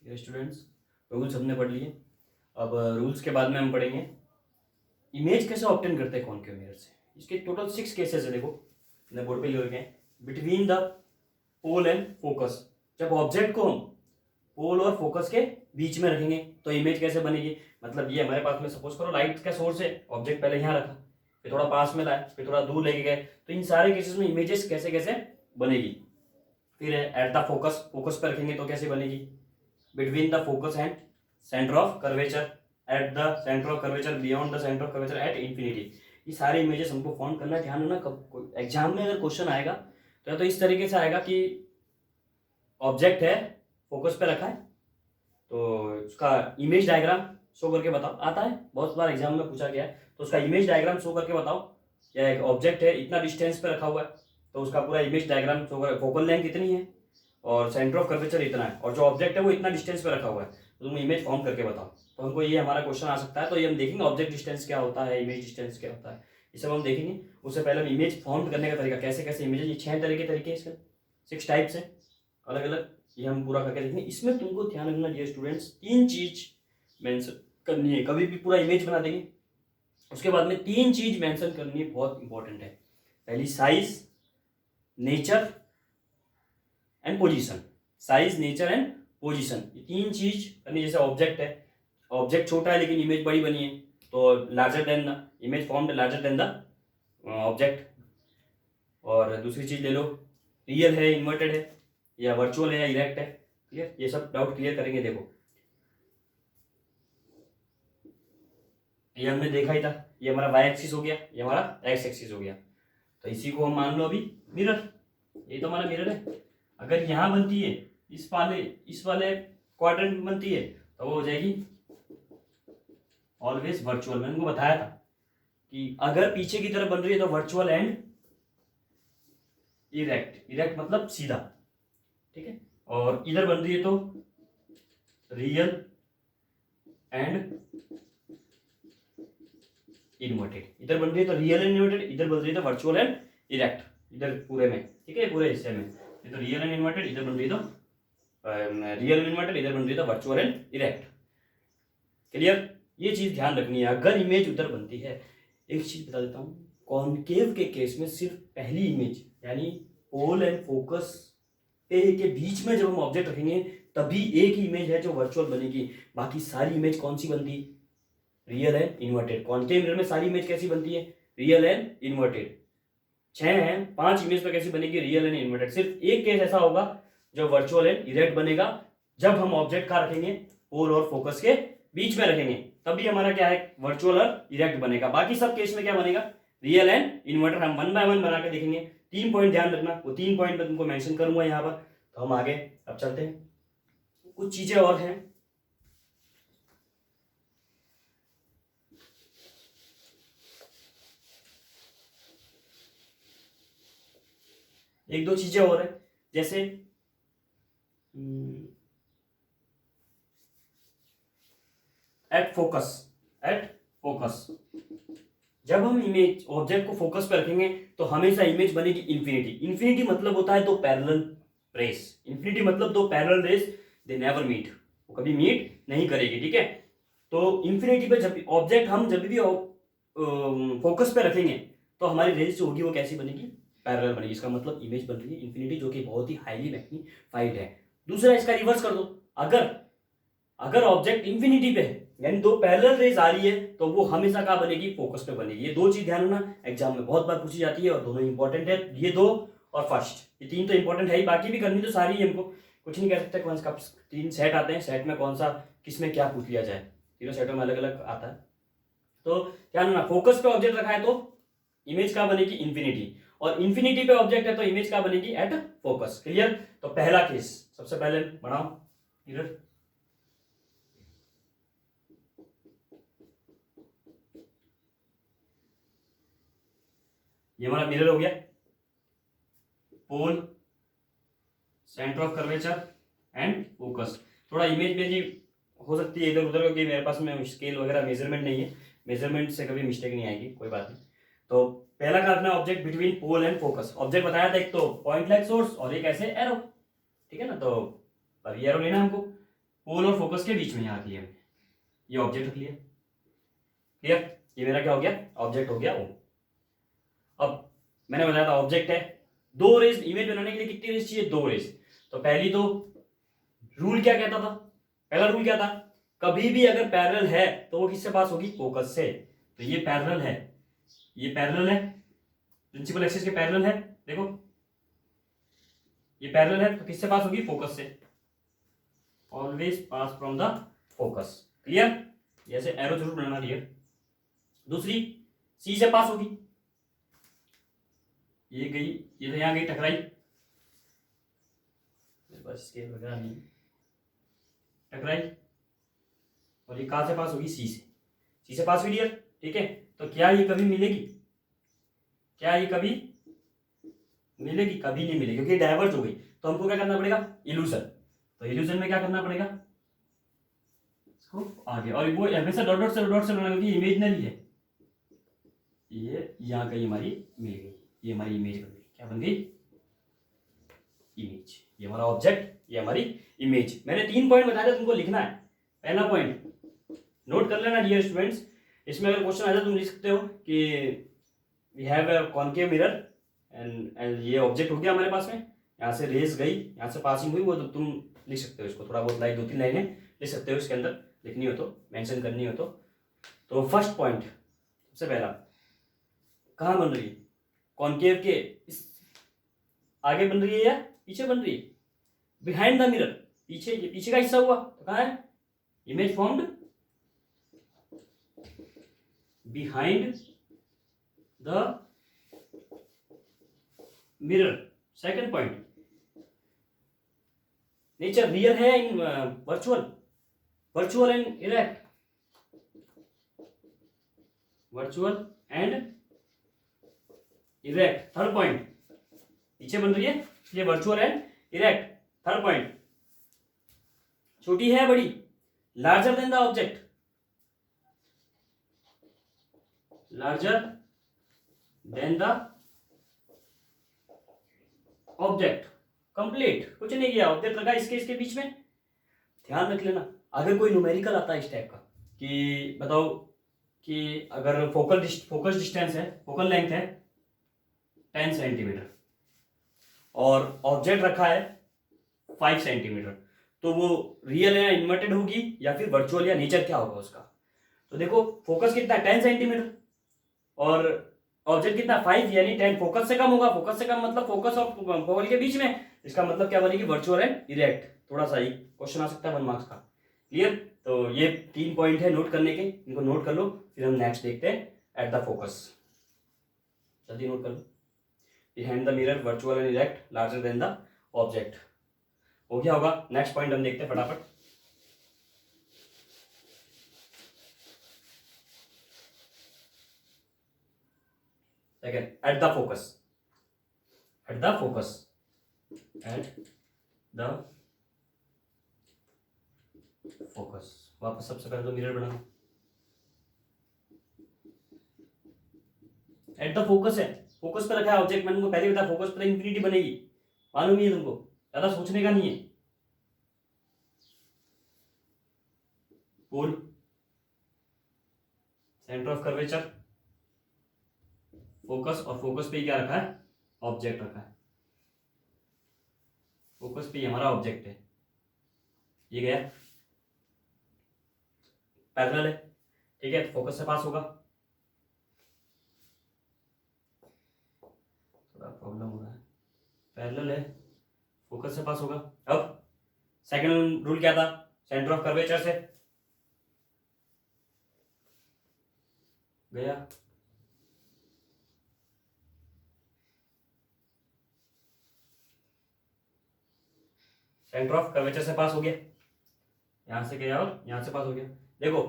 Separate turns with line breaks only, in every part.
ये students, rules हमने पढ़ लिए। अब रूल्स के बाद में हम पढ़ेंगे इमेज कैसे ऑब्टेन करते हैं कॉनकेव मिरर से। इसके टोटल 6 केसेस है, देखो मैंने बोर्ड पे लिखे हुए हैं। Between the pole and focus, जब ऑब्जेक्ट को हम पोल और फोकस के बीच में रखेंगे तो इमेज कैसे बनेगी। मतलब ये हमारे पास में सपोज करो लाइट का सोर्स है, ऑब्जेक्ट पहले यहाँ रखा, फिर थोड़ा पास में लाए, फिर थोड़ा दूर लेके गए, तो इन सारे केसेस में इमेजेस कैसे कैसे बनेगी। फिर एट द फोकस, फोकस पर रखेंगे तो कैसे बनेगी। Between the focus and centre of curvature, at the centre of curvature, beyond the centre of curvature, at infinity. ये सारे इमेजेस हमको फॉर्म करना है। ध्यान रखना कब एग्जाम में अगर क्वेश्चन आएगा तो या तो इस तरीके से आएगा कि ऑब्जेक्ट है, फोकस पे रखा है, तो उसका इमेज डायग्राम शो करके बताओ। आता है, बहुत बार एग्जाम में पूछा गया है, तो उसका इमेज डायग्राम शो करके बताओ। या एक ऑब्जेक्ट है इतना डिस्टेंस पे रखा हुआ है, तो उसका पूरा इमेज डायग्राम शो कर, फोकल लेंथ इतनी है और सेंटर ऑफ कर्वेचर इतना है और जो ऑब्जेक्ट है वो इतना डिस्टेंस पे रखा हुआ है, तो तुम इमेज फॉर्म करके बताओ। तो हमको ये हमारा क्वेश्चन आ सकता है। तो ये हम देखेंगे ऑब्जेक्ट डिस्टेंस क्या होता है, इमेज डिस्टेंस क्या होता है, ये सब हम देखेंगे। उससे पहले हम इमेज फॉर्म करने का तरीका, कैसे कैसे इमेज, ये 6 तरीके इसके 6 टाइप्स है अलग अलग, ये हम पूरा करके देखेंगे। इसमें तुमको ध्यान रखना ये स्टूडेंट्स, 3 चीज मेंशन करनी है। कभी भी पूरा इमेज बना देंगे उसके बाद में 3 चीज मेंशन करनी है, बहुत इंपॉर्टेंट है। पहली size, nature and position. Size, nature and position, ये 3 चीज करनी। जैसे ऑब्जेक्ट है, ऑब्जेक्ट छोटा है लेकिन इमेज बड़ी बनी है, तो larger than the image formed larger than the object. और दूसरी चीज ले लो, रियल है, इन्वर्टेड है, या वर्चुअल है या इरेक्ट है। क्लियर, ये सब डाउट क्लियर करेंगे। देखो ये हमने देखा ही था, ये हमारा वाई एक्सिस हो गया, ये हमारा एक्स एक्सिस हो गया। तो इसी को हम मान लो अभी मिरर, ये तो हमारा मिरर है। अगर यहाँ बनती है इस वाले क्वाड्रेंट में बनती है तो वो हो जाएगी ऑलवेज वर्चुअल। मैंने उनको बताया था कि अगर पीछे की तरफ बन रही है तो वर्चुअल एंड इरेक्ट। इरेक्ट मतलब सीधा, ठीक है। और इधर बन रही है तो रियल एंड इन्वर्टेड। इधर बन रही है तो रियल एंड इन्वर्टेड, इधर बन रही है तो वर्चुअल एंड इरेक्ट। इधर पूरे में, ठीक है, पूरे हिस्से में ये तो रियल एंड इन्वर्टेड, इधर बन रही है तो रियल एंड इन्वर्टेड, इधर बन रही है तो वर्चुअल एंड इरेक्ट। क्लियर, ये चीज ध्यान रखनी है अगर इमेज उधर बनती है। एक चीज बता देता हूँ, कॉनकेव के केस में सिर्फ पहली इमेज यानी पोल एंड फोकस के बीच में जब हम ऑब्जेक्ट रखेंगे तभी एक ही इमेज है जो वर्चुअल बनेगी। बाकी सारी इमेज कौन सी बनती, real and inverted. Concave mirror में सारी इमेज कैसी बनती है, रियल एंड इन्वर्टेड। 6 हैं, 5 इमेज तो कैसी बनेगी, रियल एंड इन्वर्टेड। सिर्फ एक केस ऐसा होगा जो वर्चुअल एंड इरेक्ट बनेगा, जब हम ऑब्जेक्ट का रखेंगे पोल और फोकस के बीच में रखेंगे तभी हमारा क्या है, वर्चुअल और इरेक्ट बनेगा। बाकी सब केस में क्या बनेगा, रियल एंड इन्वर्टेड। हम 1 बाय 1 बना के देखेंगे। 3 पॉइंट ध्यान रखना, वो 3 पॉइंट मैं तुमको मेंशन करूंगा यहाँ पर। तो हम आगे अब चलते हैं, कुछ चीजें और हैं। एक दो चीजें और है, जैसे एट फोकस जब हम इमेज ऑब्जेक्ट को फोकस पे रखेंगे तो हमेशा इमेज बनेगी इन्फिनिटी। इन्फिनिटी मतलब होता है दो पैरेलल रेस। इन्फिनिटी मतलब दो parallel rays, they never meet, वो कभी मीट नहीं करेगी, ठीक है। तो इन्फिनिटी पे जब ऑब्जेक्ट हम जब भी फोकस पे रखेंगे तो हमारी रेस जो होगी वो कैसी बनेगी, पैरेलल बनेगी। इसका मतलब इमेज बन रही है इन्फिनिटी, जो कि बहुत ही हाईली मैग्नीफाइड है। दूसरा, इसका रिवर्स कर दो, अगर ऑब्जेक्ट इन्फिनिटी पे है यानी दो पैरेलल रेज आ रही है तो वो हमेशा कहाँ बनेगी, फोकस पे बनेगी। ये दो चीज ध्यान रखना, एग्जाम में बहुत बार पूछी जाती है और दोनों इंपॉर्टेंट है। ये दो और फर्स्ट, ये 3 तो इंपॉर्टेंट है ही, बाकी भी करनी तो सारी है। हमको कुछ नहीं कह सकते कौन सा 3 सेट आते हैं, सेट में कौन सा किस में क्या पूछ लिया जाए, तीनों सेटों में अलग अलग आता है। तो ध्यान रखना, फोकस पे ऑब्जेक्ट रखा है तो इमेज क्या बनेगी, इन्फिनिटी। और इन्फिनिटी पे ऑब्जेक्ट है तो इमेज क्या बनेगी, एट फोकस। क्लियर। तो पहला केस सबसे पहले बनाओ मिरर। ये हमारा मिरर हो गया, pole, centre of curvature and focus. थोड़ा इमेज मेरी हो सकती है इधर उधर क्योंकि मेरे पास में स्केल वगैरह मेजरमेंट नहीं है, मेजरमेंट से कभी मिस्टेक नहीं आएगी, कोई बात नहीं। तो पहला क्या रखना है, object between pole and focus. Object बताया था एक तो पॉइंट लाइक सोर्स और एक ऐसे एरो, ठीक है ना। तो अभी एरो लेना हमको, पोल और फोकस के बीच में यहाँ रख लिया मैंने, ये ऑब्जेक्ट रख लिया। क्लियर, ये मेरा क्या हो गया, ऑब्जेक्ट हो गया। अब मैंने बताया था ऑब्जेक्ट है, दो रेज इमेज बनाने के लिए कितनी रेज चाहिए, दो रेज। तो पहली तो रूल क्या कहता था, पहला रूल क्या था, कभी भी अगर पैरेलल है तो वो किससे पास होगी, फोकस से। तो ये पैरेलल है, ये पैरेलल है, प्रिंसिपल एक्सिस के पैरेलल है, देखो ये पैरेलल है तो किससे पास होगी, फोकस से। Always pass from the focus. Clear, जैसे एरो जरूर बनाना दिया। दूसरी सी से पास होगी, ये गई, ये तो यहां गई टकराई, मेरे पास स्केल वगैरह नहीं, टकराई, और ये कहां से पास होगी, सी से, सी से पास हुई डियर। ठीक है, तो क्या ये कभी मिलेगी, क्या ये कभी मिलेगी, कभी नहीं मिलेगी, क्योंकि डाइवर्ज हो गई। तो हमको क्या करना पड़ेगा, इल्यूजन। तो इल्यूजन में क्या करना पड़ेगा, इसको आगे, और वो हमेशा डॉट डॉट से बनाना, क्योंकि इमेजनरी है। ये यहाँ कहीं हमारी मिल गई, ये हमारी इमेज बन गई, क्या बन गई, इमेज। ये हमारा ऑब्जेक्ट, ये हमारी इमेज। मैंने 3 पॉइंट बताया था, तुमको लिखना है। पहला पॉइंट नोट कर लेना डियर स्टूडेंट्स, इसमें अगर क्वेश्चन आ जाए तुम लिख सकते हो कि we have a concave mirror and ये ऑब्जेक्ट हो गया हमारे पास में, यहाँ से रेस गई, यहाँ से पासिंग हुई, वो तो तुम लिख सकते हो इसको, थोड़ा बहुत लाइन 2-3 लाइनें लिख सकते हो इसके अंदर, लिखनी हो तो, मेंशन करनी हो तो। तो फर्स्ट पॉइंट सबसे पहला, कहाँ बन रही है, कॉन्केव के इस आगे बन रही है या पीछे बन रही है, बिहाइंड द मिरर, पीछे, ये पीछे का हिस्सा हुआ, तो कहाँ है, image formed behind the mirror. Second point, nature real है इन virtual, virtual and erect, virtual and erect. Third point, पीछे बन रही है इसलिए virtual and erect. Third point, छोटी है बड़ी, larger than the object, larger than the object. Complete, कुछ नहीं किया, ऑब्जेक्ट रखा इसके इसके बीच में। ध्यान रख लेना, अगर कोई न्यूमेरिकल आता है इस टाइप का कि बताओ कि अगर फोकस डिस्टेंस है, फोकल लेंथ है 10 सेंटीमीटर और ऑब्जेक्ट रखा है 5 सेंटीमीटर, तो वो रियल या इन्वर्टेड होगी या फिर वर्चुअल या नेचर क्या होगा उसका। तो देखो फोकस कितना है 10 सेंटीमीटर और ऑब्जेक्ट कितना 5, यानी 10 फोकस से कम होगा, फोकस से कम मतलब फोकस और फोकल के बीच में, इसका मतलब क्या बनेगी, वर्चुअल एंड इरेक्ट। थोड़ा सा ही क्वेश्चन आ सकता है 1 मार्क्स का। क्लियर, तो ये 3 पॉइंट है नोट करने के, इनको नोट कर लो, फिर हम नेक्स्ट देखते हैं एट द फोकस। जल्दी नोट कर लो, behind the mirror, virtual and erect, larger than the object. हो गया होगा, नेक्स्ट पॉइंट हम देखते हैं फटाफट। Second, at the focus, at the focus, at the focus. वापस सबसे पहले तो मिरर बनाओ, एट द फोकस है, फोकस पे रखा है ऑब्जेक्ट, मैंने तुमको पहले बताया फोकस पे इंफिनिटी बनेगी, मालूम ही है तुमको, ज्यादा सोचने का नहीं है। पोल, सेंटर ऑफ कर्वेचर, फोकस, और फोकस पे क्या रखा है, ऑब्जेक्ट रखा है, फोकस पे हमारा ऑब्जेक्ट है, ये गया पैरेलल है, ठीक है, फोकस से पास होगा, थोड़ा प्रॉब्लम हो रहा है, पैरेलल है, फोकस से पास होगा। अब सेकंड रूल क्या था, सेंटर ऑफ कर्वेचर से गया, सेंटर ऑफ कर्वेचर से पास हो गया, यहां से गया और यहां से पास हो गया। देखो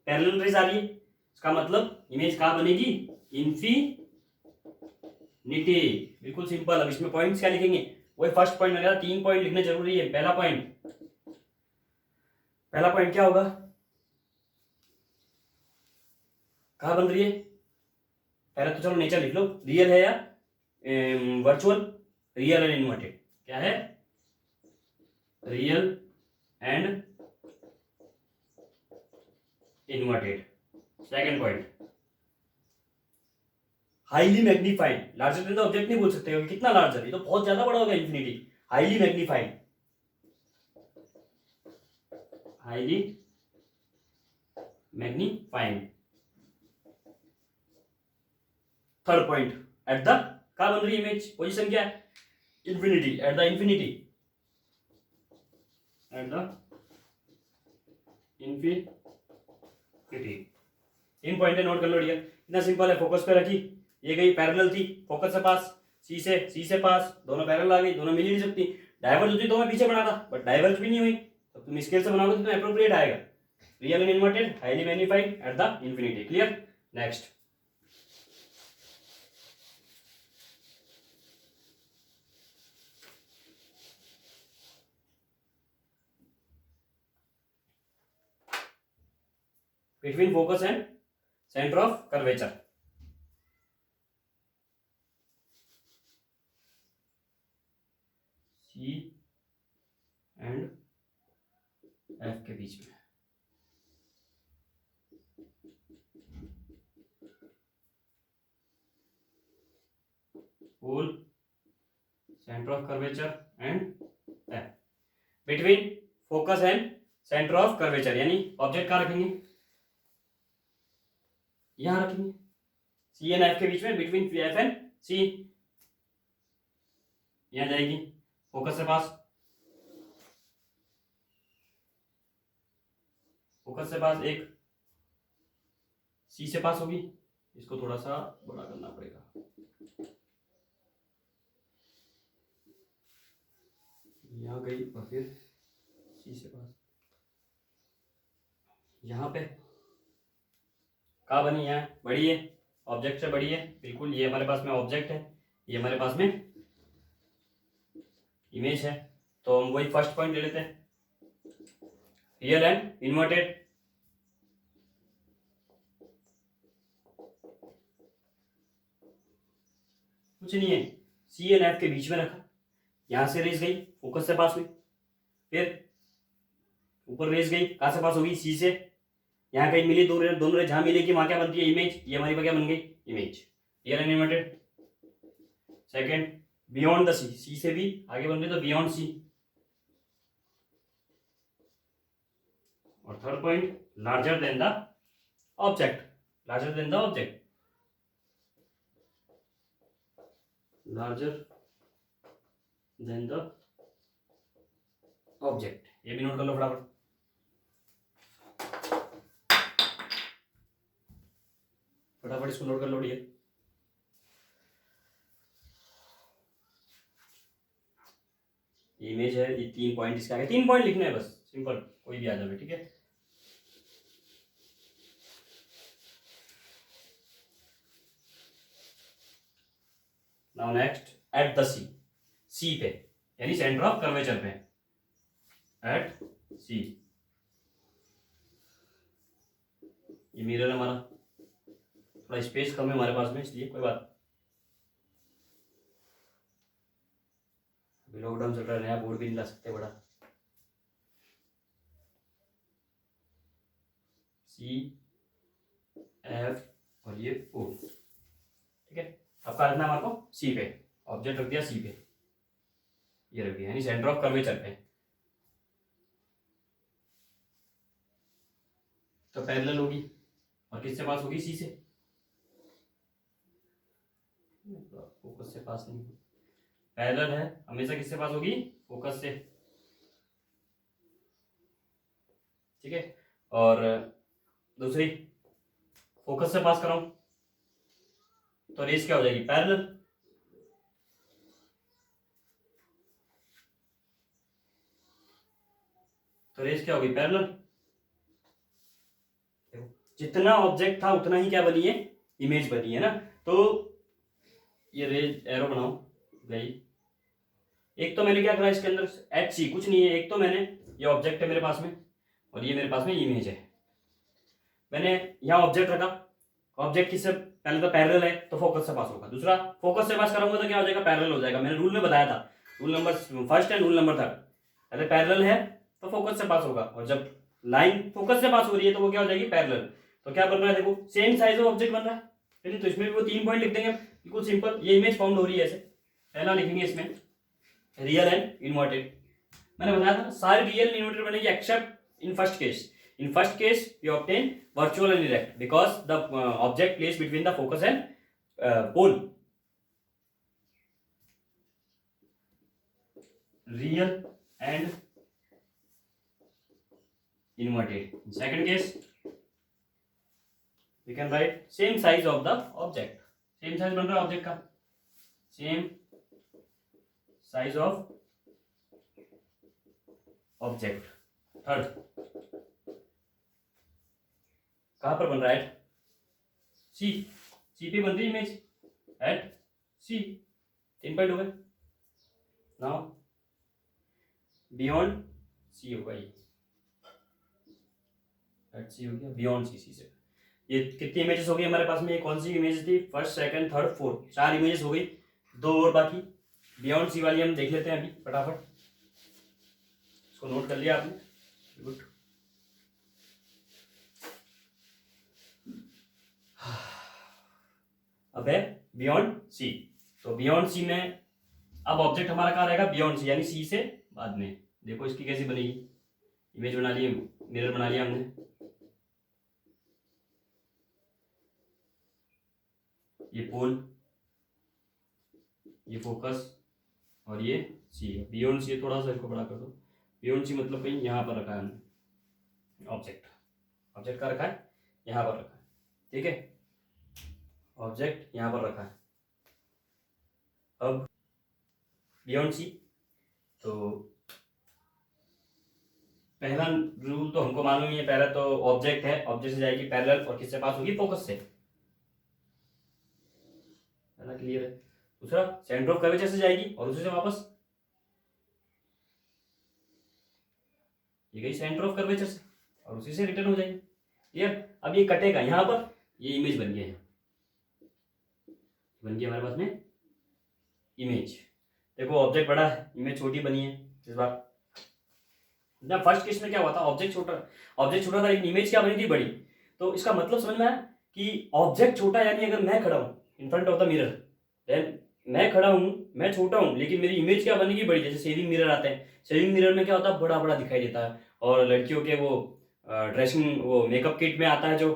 पैरेलल रेज आ रही है, इसका मतलब इमेज कहां बनेगी, इन्फिनिटी। बिल्कुल सिंपल। अब इसमें पॉइंट्स क्या लिखेंगे, वही फर्स्ट पॉइंट वगैरह 3 पॉइंट लिखने जरूरी है। पहला पॉइंट क्या होगा, कहां बन रही है, पहले तो चलो नेचर लिख लो, रियल है या वर्चुअल, रियल एंड इन्वर्टेड, क्या है, real and inverted. Second point, highly magnified, larger than the object नहीं बोल सकते हो, कितना लार्जर, ये तो बहुत ज्यादा बड़ा होगा infinity. Highly magnified, highly magnified. Third point, at the, कहां बन रही इमेज, पोजीशन क्या है, infinity, at the infinity, at the infinity. तीन पॉइंट नोट कर लो डियर, इतना सिंपल है। फोकस पे रखी, ये गई पैरेलल थी, फोकस से पास, सी से पास, दोनों पैरेलल आ गई, दोनों मिल ही नहीं सकती। डाइवर्ज होती तो मैं पीछे बना था, बट डाइवर्ज भी नहीं हुई, तो तुम स्केल से बनाओगे तो एप्रोप्रिएट आएगा। Real and inverted, highly magnified, at the infinity. Clear? Next, between focus and center of curvature, C and F के बीच में, pole centre of curvature and F, between focus and centre of curvature, यानी object कहाँ रखेंगे, यहां रखेंगे, सी and F के बीच में, बिटवीन एफ एंड सी, यहां जाएगी फोकस से पास, फोकस से पास एक, सी से पास होगी, इसको थोड़ा सा बड़ा करना पड़ेगा, यहां गई और फिर सी से पास, यहां पे कहाँ बनी है, बड़ी है, ऑब्जेक्ट से बड़ी है बिल्कुल, ये हमारे पास में ऑब्जेक्ट है, ये हमारे पास में इमेज है, तो हम वही फर्स्ट पॉइंट ले लेते हैं, रियल एंड इन्वर्टेड, कुछ नहीं है, सी एंड एफ के बीच में रखा, यहां से रेस गई, फोकस से पास हुई, फिर ऊपर रेस गई, कहां से पास होगी, सी से, यहाँ कहीं मिली, दोनों जहां मिलेगी वहां क्या बनती है, इमेज, ये हमारी क्या बन गई, image, real and inverted. Second, beyond the C, C से भी आगे बन रही तो बियॉन्ड सी, और third point, larger than the object, larger than the object, larger than the object, ये भी नोट कर लो फटाफट, फटाफट इसको नोट कर लो डियर। इमेज है, ये तीन पॉइंट इसके आगे, तीन पॉइंट लिखने हैं बस, सिंपल, कोई भी आ जाए, ठीक है। Now next, at the C, सी पे, यानी सेंटर ऑफ कर्वेचर पे, एट सी, ये मिरर हमारा, थोड़ा स्पेस कम है हमारे पास में, इसलिए कोई बात, अभी लॉकडाउन चल रहा है, नया बोर्ड भी नहीं ला सकते बड़ा, सी एफ और ये ओ, ठीक है। अब क्या रखना है हमारे को, सी पे, ऑब्जेक्ट रख दिया सी पे, ये रख दिया, यानी सेंटर ऑफ कर्वेचर पे, तो पैरेलल होगी, और किससे पास होगी, सी से, फोकस से पास नहीं, पैरेलल है हमेशा किससे पास होगी, फोकस से, ठीक है। और दूसरी, फोकस से पास कराऊं तो रेस क्या हो जाएगी, पैरेलल, तो रेस क्या होगी, पैरेलल, जितना ऑब्जेक्ट था उतना ही क्या बनी है, इमेज बनी है ना। तो ये रेज एरो बनाओ गई, एक तो मैंने क्या करा इसके अंदर, एच सी कुछ नहीं है, एक तो मैंने, ये ऑब्जेक्ट है मेरे पास में, और ये मेरे पास में इमेज है, मैंने यहाँ ऑब्जेक्ट रखा, ऑब्जेक्ट किससे, पहले तो पैरेलल है तो फोकस से पास होगा, दूसरा फोकस से पास करूंगा तो क्या हो जाएगा, पैरेलल हो जाएगा, मैंने रूल में बताया था, rule number first and rule number third, पहले पैरेलल है तो फोकस से पास होगा, और जब लाइन फोकस से पास हो रही है तो वो क्या हो जाएगी, पैरेलल। तो क्या बन रहा है, देखो सेम साइज ऑफ ऑब्जेक्ट बन रहा है, ठीक है। तो इसमें भी वो 3 पॉइंट लिख देंगे, बिल्कुल सिंपल। ये इमेज फाउंड हो रही है ऐसे। पहला लिखेंगे इसमें रियल एंड इन्वर्टेड। मैंने बताया था सारे रियल एंड इन्वर्टेड बनेगी accept in first case. In first case, we obtain virtual and erect because the object placed between the focus and pole. Real and inverted. In second case, we can write same size of the object. Same size बन रहा है object का, same size of object. Third, कहां पर बन रहा है, सी, सी पे बन रही इमेज एट सी। 3 पॉइंट हो गए। नाउ बियॉन्ड सी होगा, ये एट सी हो गया, बियॉन्ड सी, सी से। ये कितनी इमेजेस हो गई हमारे पास में, ये कौन सी इमेज थी, first second third fourth, 4 images हो गई, 2 और बाकी। बियॉन्ड सी वाली हम देख लेते हैं अभी फटाफट। इसको नोट कर लिया आपने, गुड। अब है बियॉन्ड सी। तो बियॉन्ड सी में अब ऑब्जेक्ट हमारा कहाँ रहेगा, बियॉन्ड सी, यानी सी से बाद में। देखो इसकी कैसी बनेगी, इमेज बना ली, मिरर बना लिया हमने। ये पोल, ये फोकस, और ये सी है। बियॉन्ड सी, थोड़ा सा इसको बड़ा कर दो। बियॉन्ड सी मतलब कहीं यहाँ पर रखा है हमने ऑब्जेक्ट। ऑब्जेक्ट का रखा है, यहाँ पर रखा है, ठीक है। ऑब्जेक्ट यहाँ पर रखा है। अब बियॉन्ड सी, तो पहला रूल तो हमको मालूम ही है। पहला तो ऑब्जेक्ट है, ऑब्जेक्ट से जाएगी पैरेलल, और किससे पास होगी, फोकस से, है ना, क्लियर है। दूसरा सेंटर ऑफ कर्वेचर से जाएगी और उसी से वापस, ये गई सेंटर ऑफ कर्वेचर से, और उसी से रिटर्न हो जाएगी, क्लियर। अब ये कटेगा यहाँ पर, ये इमेज बन गया है, बन गया हमारे पास में इमेज। देखो ऑब्जेक्ट बड़ा है, इमेज छोटी बनी है इस बार। जब फर्स्ट केस में क्या हुआ था, ऑब्जेक्ट छोटा था लेकिन इमेज क्या बनी थी, बड़ी। तो इसका मतलब समझ में आया कि ऑब्जेक्ट छोटा, यानी अगर मैं खड़ा हूँ in front of the mirror, then मैं खड़ा हूँ, मैं छोटा हूँ, लेकिन मेरी इमेज क्या बनेगी, बड़ी। जैसे सेविंग मिरर आते हैं, सेविंग मिरर में क्या होता है, बड़ा बड़ा दिखाई देता है। और लड़कियों के वो ड्रेसिंग, वो मेकअप किट में आता है जो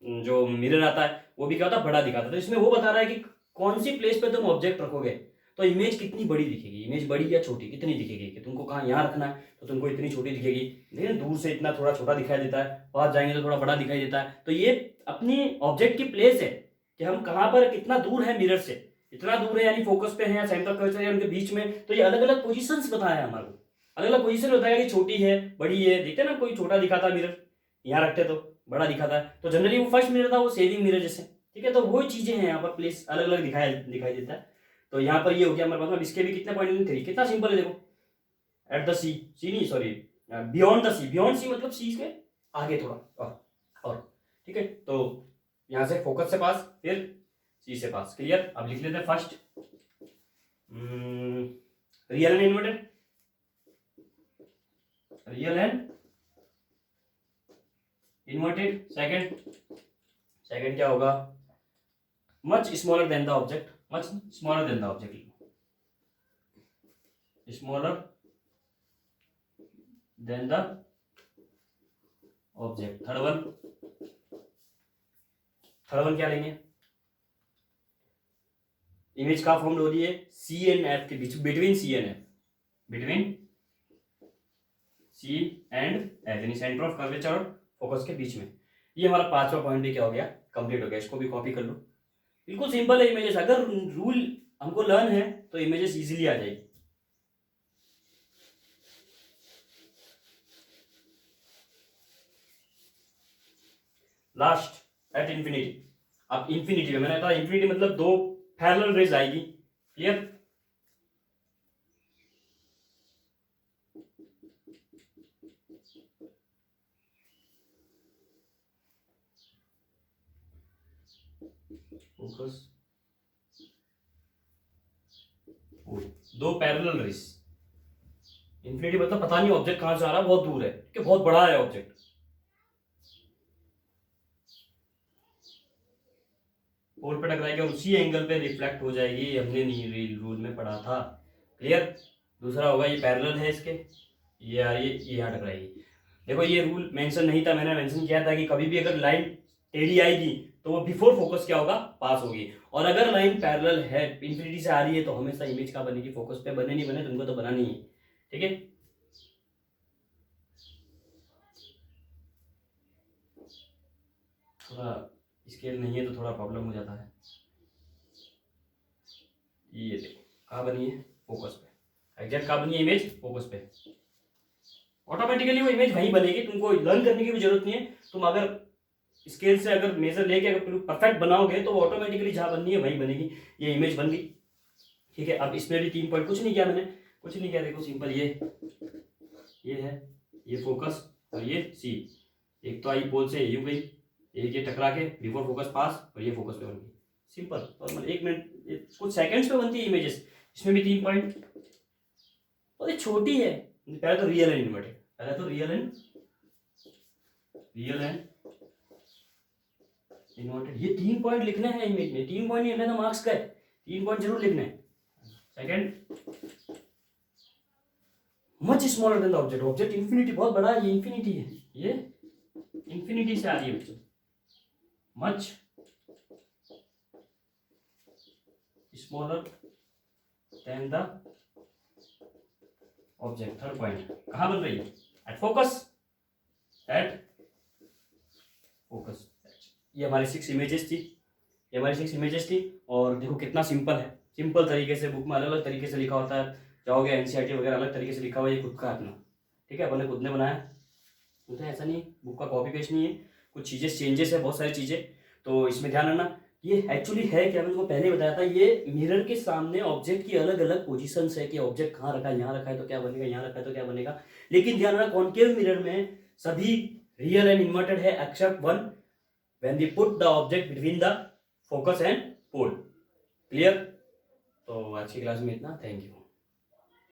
जो मिरर आता है, वो भी क्या होता है, बड़ा दिखाता है। तो इसमें वो बता रहा है कि कौन सी प्लेस पे तुम ऑब्जेक्ट रखोगे तो इमेज कितनी बड़ी दिखेगी, इमेज बड़ी या छोटी कितनी दिखेगी, कि तुमको कहाँ यहाँ रखना है तो तुमको इतनी छोटी दिखेगी, लेकिन दूर से इतना थोड़ा छोटा दिखाई देता है, पास जाएंगे तो थोड़ा बड़ा दिखाई देता है। तो ये अपनी ऑब्जेक्ट की प्लेस है कि हम कहाँ पर, कितना दूर है मिरर से, इतना दूर है, यानी फोकस पे है या सेंटर कर्वेचर है उनके बीच में। तो ये अलग अलग पोजीशंस बताया हमारे को, अलग अलग पोजीशन बताया कि छोटी है, बड़ी है। देखते ना, कोई छोटा दिखाता मिरर, यहाँ रखते तो बड़ा दिखाता है। तो जनरली वो फर्स्ट मिरर था, वो सेविंग मिरर जैसे, ठीक है। तो वो चीजें हैं यहाँ पर, प्लेस अलग अलग दिखाई देता है। तो यहाँ पर ये हो गया हमारे पास में। इसके भी कितने पॉइंट, 3। कितना सिंपल है देखो, एट द सी, सी नहीं sorry, beyond the C. Beyond C मतलब सी के आगे थोड़ा और ठीक है। तो यहाँ से फोकस से पास, फिर सी से पास, क्लियर। अब लिख लेते हैं first real and inverted. Real and inverted. Second क्या होगा, much smaller than the object, much smaller than the object, smaller than the object. Third one क्या लेंगे, इमेज का फॉर्म हो रही है सी एंड एफ के बीच, between C and F, between C and F, यानी सेंटर ऑफ कर्वेचर और फोकस के बीच में। ये हमारा 5वां पॉइंट भी क्या हो गया, कंप्लीट हो गया। इसको भी कॉपी कर लो, बिल्कुल सिंपल है इमेजेस। अगर रूल हमको लर्न है तो इमेजेस इजीली आ जाएगी। Last at infinity. अब इंफिनिटी में मैंने कहा, इंफिनिटी मतलब 2 पैरेलल रेज आएगी, clear. Focus, 2 parallel raise, infinity मतलब पता नहीं ऑब्जेक्ट कहां से आ रहा है, बहुत दूर है कि बहुत बड़ा है ऑब्जेक्ट। पोल पे टकराएगी और उसी एंगल पे रिफ्लेक्ट हो जाएगी, ये हमने नहीं रूल में पढ़ा था। क्लियर। दूसरा होगा ये पैरेलल है इसके, ये आ रही है, ये यहाँ टकराएगी। देखो ये रूल मेंशन नहीं था, मैंने मेंशन किया था कि कभी भी अगर लाइन टेढ़ी आएगी तो वो बिफोर फोकस क्या होगा, पास होगी। और अगर लाइन पैरेलल है, इन्फिनिटी से आ रही है, तो हमेशा इमेज का बनेगी, फोकस पे बने नहीं बने तुमको तो बनानी है। ठीक है। थोड़ा स्केल नहीं है तो थोड़ा प्रॉब्लम हो जाता है। ये देखो कहाँ बनी है, फोकस पे। एग्जैक्ट कहाँ बनी है इमेज, फोकस पे। ऑटोमेटिकली वो इमेज वहीं बनेगी, तुमको लर्न करने की भी जरूरत नहीं है। तुम अगर स्केल से अगर मेजर लेके अगर परफेक्ट बनाओगे तो वो ऑटोमेटिकली जहाँ बननी है वहीं बनेगी। ये इमेज बन गई। ठीक है। अब इसमें भी 3 पॉइंट, कुछ नहीं किया मैंने, कुछ नहीं किया। देखो सिंपल, ये है, ये फोकस और ये सी। एक तो आई पोल से यू गई, एक ये टकरा के बिफोर फोकस पास, और ये फोकस पे बन गई। सिंपल नॉर्मल, 1 मिनट कुछ सेकंड्स पे बनती है इमेजेस। इसमें भी 3 पॉइंट, और ये छोटी है। पहले तो रियल एंड इन्वर्टेड, पहले तो रियल एंड इन्वर्टेड, ये 3 पॉइंट लिखने हैं इमेज में। 3 पॉइंट नहीं लिखना तो मार्क्स का है, 3 पॉइंट जरूर लिखने हैं। Second, much smaller than the object. Object infinity बहुत बड़ा है, ये इन्फिनिटी है, ये इन्फिनिटी से आ रही है बच्चों। Much smaller than the object. Third point कहां बन रही है, एट फोकस, एट फोकस। ये हमारी 6 इमेजेस थी, ये हमारी 6 इमेजेस थी। और देखो कितना सिंपल है, सिंपल तरीके से बुक में अलग अलग तरीके से लिखा होता है। जाओगे एनसीईआरटी वगैरह अलग तरीके से लिखा हुआ है, ये खुद का अपना। ठीक है, अपने खुद ने बनाया, तो ऐसा नहीं बुक का कॉपी पेस्ट नहीं है, कुछ चीज़ें चेंजेस है, बहुत सारी चीज़ें, तो इसमें ध्यान रखना। ये एक्चुअली है क्या, मैंने तुमको पहले बताया था, ये मिरर के सामने ऑब्जेक्ट की अलग अलग पोजीशंस है कि ऑब्जेक्ट कहाँ रखा है, यहाँ रखा है तो क्या बनेगा, यहाँ रखा है तो क्या बनेगा। लेकिन ध्यान रखना कॉन्केव मिरर में सभी रियल एंड इन्वर्टेड है except one, when we put the object between the focus and pole. Clear. तो आज की क्लास में इतना, थैंक यू।